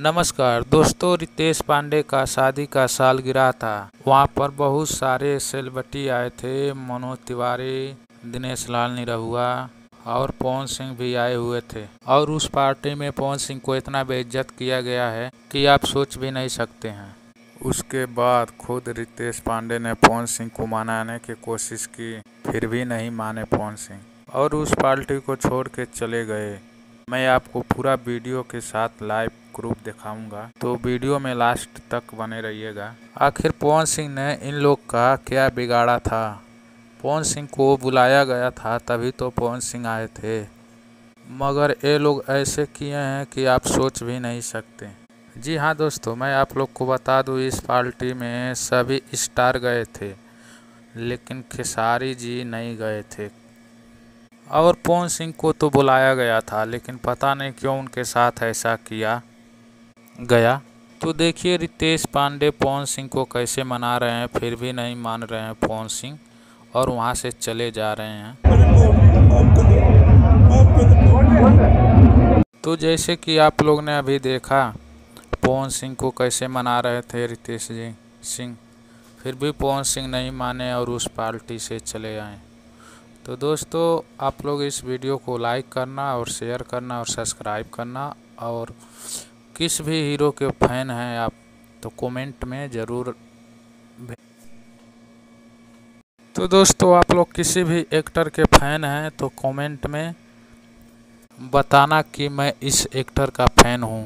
नमस्कार दोस्तों, रितेश पांडे का शादी का सालगिरह था। वहां पर बहुत सारे सेलिब्रिटी आए थे। मनोज तिवारी, दिनेश लाल निरहुआ और पवन सिंह भी आए हुए थे। और उस पार्टी में पवन सिंह को इतना बेइज्जत किया गया है कि आप सोच भी नहीं सकते हैं। उसके बाद खुद रितेश पांडे ने पवन सिंह को मनाने की कोशिश की, फिर भी नहीं माने पवन सिंह और उस पार्टी को छोड़ के चले गए। मैं आपको पूरा वीडियो के साथ लाइव प्रूफ दिखाऊंगा, तो वीडियो में लास्ट तक बने रहिएगा। आखिर पवन सिंह ने इन लोग का क्या बिगाड़ा था? पवन सिंह को बुलाया गया था तभी तो पवन सिंह आए थे, मगर ये लोग ऐसे किए हैं कि आप सोच भी नहीं सकते। जी हाँ दोस्तों, मैं आप लोग को बता दूं, इस पार्टी में सभी स्टार गए थे लेकिन खेसारी जी नहीं गए थे। और पवन सिंह को तो बुलाया गया था लेकिन पता नहीं क्यों उनके साथ ऐसा किया गया। तो देखिए रितेश पांडे पवन सिंह को कैसे मना रहे हैं, फिर भी नहीं मान रहे हैं पवन सिंह और वहां से चले जा रहे हैं। तो जैसे कि आप लोग ने अभी देखा, पवन सिंह को कैसे मना रहे थे रितेश जी सिंह, फिर भी पवन सिंह नहीं माने और उस पार्टी से चले आए। तो दोस्तों, आप लोग इस वीडियो को लाइक करना और शेयर करना और सब्सक्राइब करना, और किस भी हीरो के फैन हैं आप तो कमेंट में ज़रूर। तो दोस्तों, आप लोग किसी भी एक्टर के फैन हैं तो कमेंट में बताना कि मैं इस एक्टर का फैन हूँ।